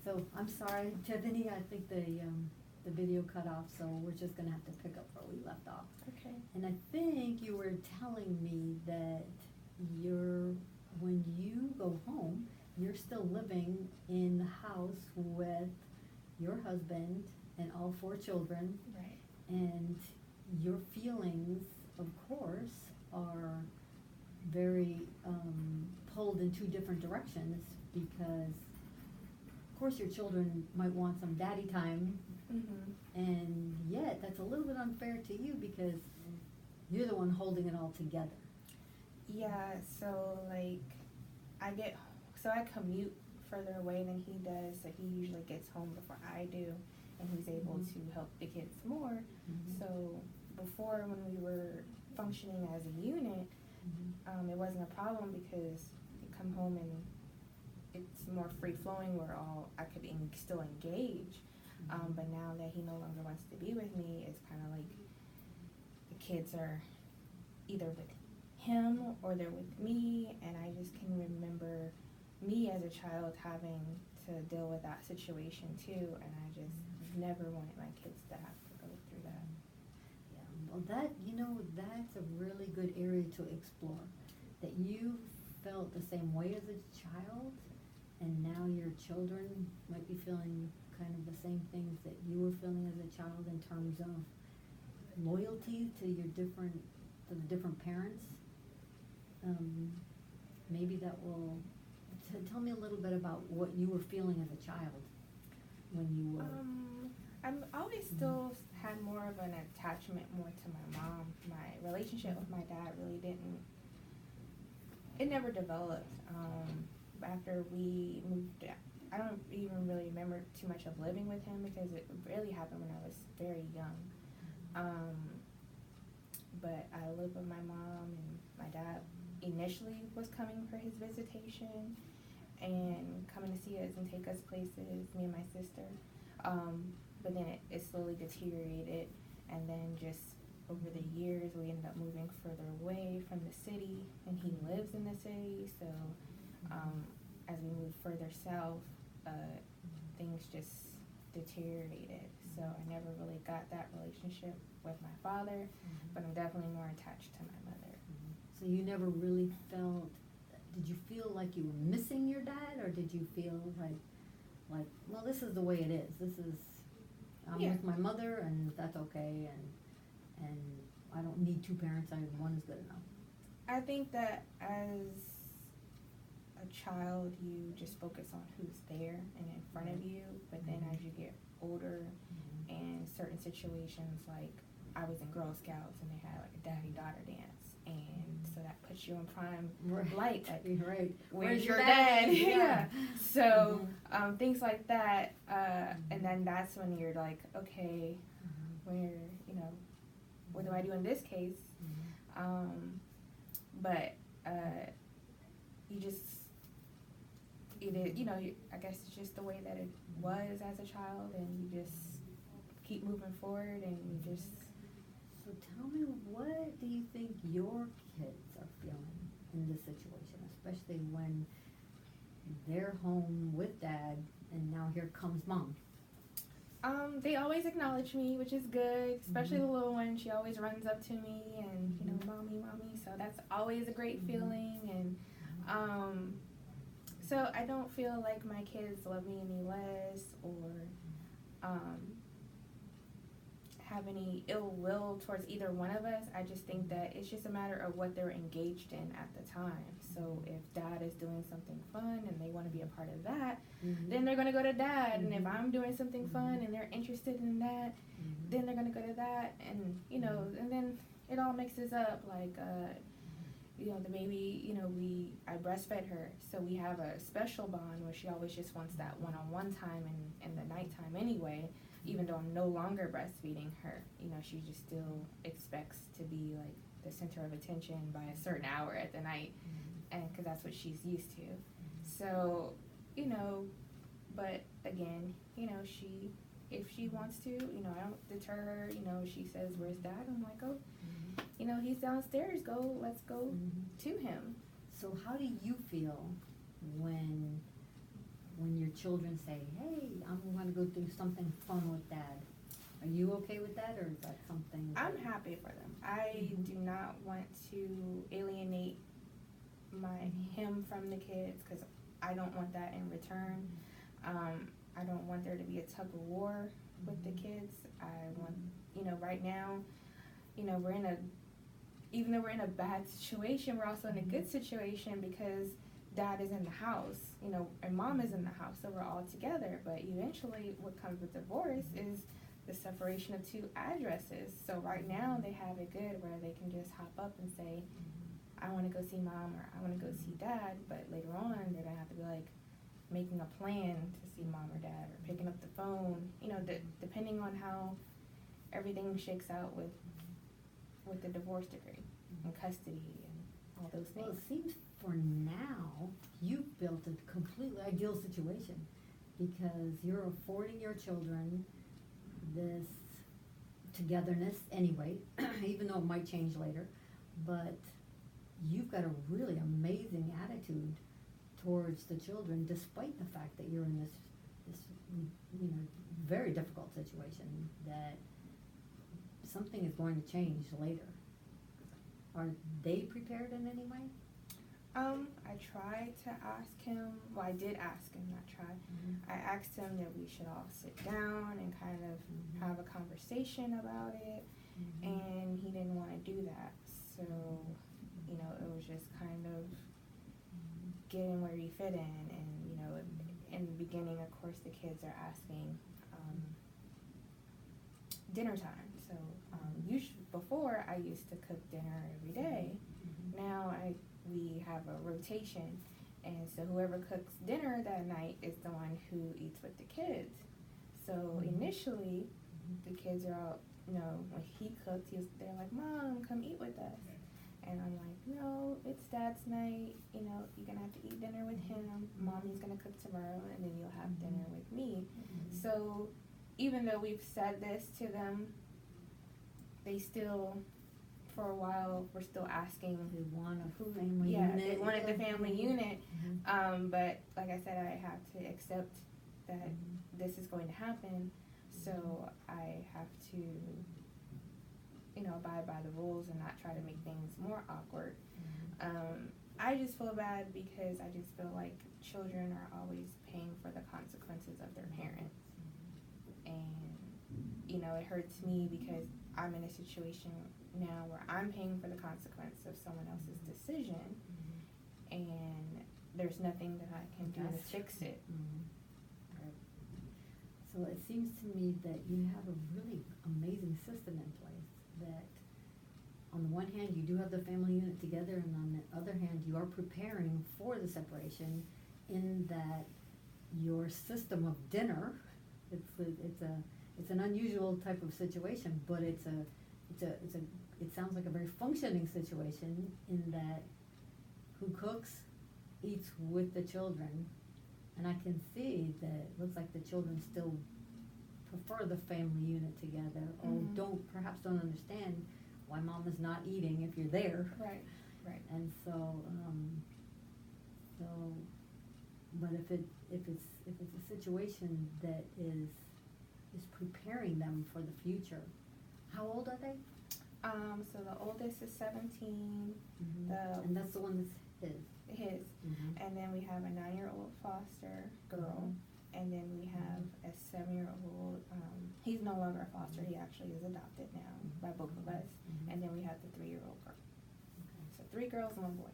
So I'm sorry, Tiffany, I think the video cut off, so we're just gonna have to pick up where we left off. Okay. And I think you were telling me that when you go home, you're still living in the house with your husband and all 4 children. Right. And your feelings, of course, are very pulled in 2 different directions because, of course, your children might want some daddy time, and yet that's a little bit unfair to you because you're the one holding it all together. Yeah, so like I commute further away than he does, so he usually gets home before I do, and he's able to help the kids more. So before, when we were functioning as a unit, it wasn't a problem because you come home and it's more free flowing where I could still engage. But now that he no longer wants to be with me, it's kind of like the kids are either with him or they're with me, and I just can remember me as a child having to deal with that situation too, and I just never wanted my kids to have to go through that. Yeah, well, that's a really good area to explore. That you felt the same way as a child, and now your children might be feeling kind of the same things that you were feeling as a child in terms of loyalty to the different parents. Maybe that will tell me a little bit about what you were feeling as a child when you were. I'm always still had more of an attachment more to my mom. My relationship with my dad really it never developed. After we moved, I don't even really remember too much of living with him because it really happened when I was very young. But I lived with my mom, and my dad initially was coming for his visitation and coming to see us and take us places, me and my sister. But then it slowly deteriorated, and then just over the years we ended up moving further away from the city, and he lives in the city, so as we moved further south, things just deteriorated. So I never really got that relationship with my father, but I'm definitely more attached to my mother. So you never really did you feel like you were missing your dad, or did you feel like, well, this is the way it is. I'm with my mother, and that's okay, and I don't need 2 parents, one is good enough. I think that as a child, you just focus on who's there and in front of you, but then as you get older and certain situations, like I was in Girl Scouts and they had like a daddy-daughter dance, and so that puts you in prime light, like where's your dad? Yeah. So things like that, and then that's when you're like, okay, what do I do in this case? But you just I guess it's just the way that it was as a child, and you just keep moving forward, and you just. So tell me, what do you think your kids are feeling in this situation, especially when they're home with dad and now here comes mom? They always acknowledge me, which is good, especially the little one. She always runs up to me and, mommy, so that's always a great feeling. And so I don't feel like my kids love me any less or have any ill will towards either one of us. I just think that it's just a matter of what they're engaged in at the time. So if dad is doing something fun and they want to be a part of that, then they're going to go to dad. And if I'm doing something fun and they're interested in that, then they're going to go to that. And, and then it all mixes up. Like, the baby, I breastfed her. So we have a special bond where she always just wants that one-on-one time in the nighttime anyway. Even though I'm no longer breastfeeding her, she just still expects to be like the center of attention by a certain hour at the night, and because that's what she's used to. So, but again, if she wants to, I don't deter her. She says, "Where's dad?" I'm like, "Oh, he's downstairs. Let's go to him." So how do you feel when when your children say, hey, I'm gonna go do something fun with dad? Are you okay with that, or is that something? I'm happy for them. I Mhm. do not want to alienate him from the kids, because I don't want that in return. I don't want there to be a tug of war with the kids. I want, right now, even though we're in a bad situation, we're also in a good situation because dad is in the house, and mom is in the house, so we're all together. But eventually what comes with divorce is the separation of two addresses. So right now they have it good where they can just hop up and say, I want to go see mom, or I want to go see dad. But later on they're going to have to be like making a plan to see mom or dad, or picking up the phone, depending on how everything shakes out with the divorce decree and custody and all those Well, things. it seems for now you've built a completely ideal situation, because you're affording your children this togetherness anyway, even though it might change later. But you've got a really amazing attitude towards the children, despite the fact that you're in this very difficult situation, that something is going to change later. Are they prepared in any way? I tried to ask him, well, I did ask him, not try. Mm-hmm. I asked him that we should all sit down and kind of have a conversation about it, and he didn't want to do that. So, it was just kind of getting where he fit in, and, in the beginning, of course, the kids are asking dinner time. So, before I used to cook dinner every day. Now we have a rotation, and so whoever cooks dinner that night is the one who eats with the kids. So initially, the kids are all, when he cooked, they're like, Mom, come eat with us. And I'm like, no, it's Dad's night, you're gonna have to eat dinner with him. Mommy's gonna cook tomorrow, and then you'll have dinner with me. So even though we've said this to them, they still, for a while, we're still asking They want a family unit. they wanted the family unit. But like I said, I have to accept that this is going to happen. So I have to, abide by the rules and not try to make things more awkward. I just feel bad because I just feel like children are always paying for the consequences of their parents. And, it hurts me because I'm in a situation now where I'm paying for the consequence of someone else's decision, and there's nothing that I can do to fix it. Right. So it seems to me that you have a really amazing system in place, that on the one hand you do have the family unit together, and on the other hand you are preparing for the separation, in that your system of dinner, it's an unusual type of situation, but it sounds like a very functioning situation, in that who cooks eats with the children. And I can see that it looks like the children still prefer the family unit together, or perhaps don't understand why mom is not eating if you're there. Right. And so, but if it's a situation that is preparing them for the future. How old are they? So the oldest is 17. And that's the one that's his. And then we have a 9-year-old foster girl, and then we have a 7-year-old. He's no longer a foster; he actually is adopted now by both of us. And then we have the 3-year-old girl. So 3 girls and 1 boy.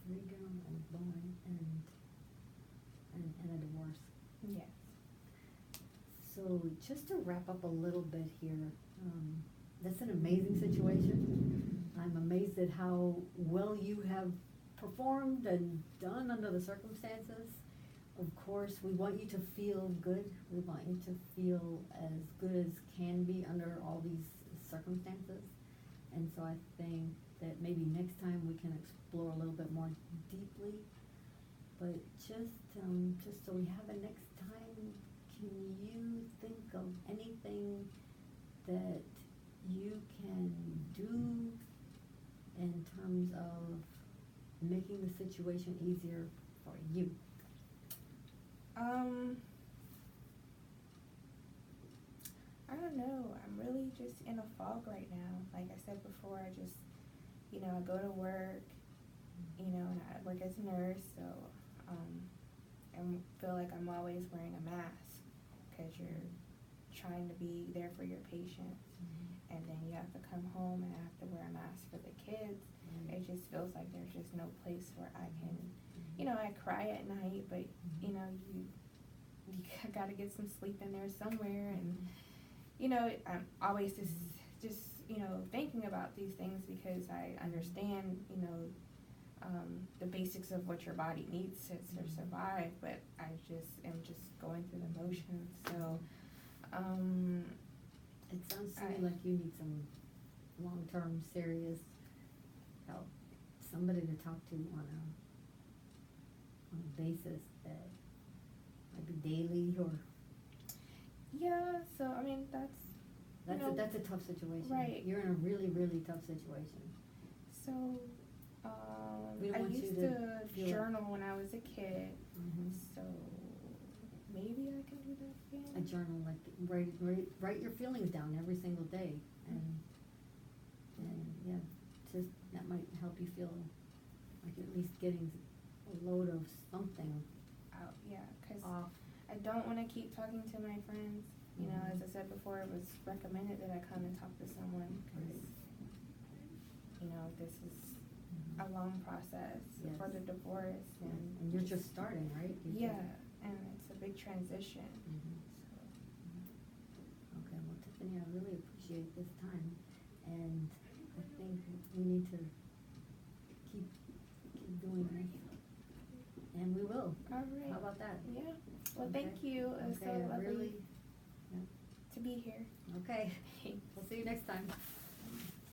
3 girls and a boy, and a divorce. Yes. So just to wrap up a little bit here, that's an amazing situation. I'm amazed at how well you have performed and done under the circumstances. Of course, we want you to feel good. We want you to feel as good as can be under all these circumstances. And so I think that maybe next time we can explore a little bit more deeply. But just so we have it next time, can you think of anything that you can do in terms of making the situation easier for you? I don't know. I'm really just in a fog right now. Like I said before, I just, I go to work, and I work as a nurse, so I feel like I'm always wearing a mask because you're trying to be there for your patients, and then you have to come home and I have to wear a mask for the kids. It just feels like there's just no place where I can, I cry at night, but you gotta get some sleep in there somewhere, and I'm always just thinking about these things because I understand the basics of what your body needs to survive, but I just am just going through the motions. So it sounds to me like you need some long-term serious help, somebody to talk to on a basis that might be daily or. Yeah, so I mean that's a tough situation. Right. You're in a really, really tough situation. So I used to journal when I was a kid. So maybe I can do that again. A journal, like write your feelings down every single day, and yeah, just that might help you feel like you're at least getting a load of something out. Yeah, because off. I don't want to keep talking to my friends. As I said before, it was recommended that I come and talk to someone because, this is a long process for the divorce. And you're just starting, right? And it's a big transition. Okay, well, Tiffany, I really appreciate this time, and I think we need to keep doing this, and we will. All right. How about that? Yeah. Well, Okay. thank you. It was so lovely really. to be here. Okay. We'll see you next time.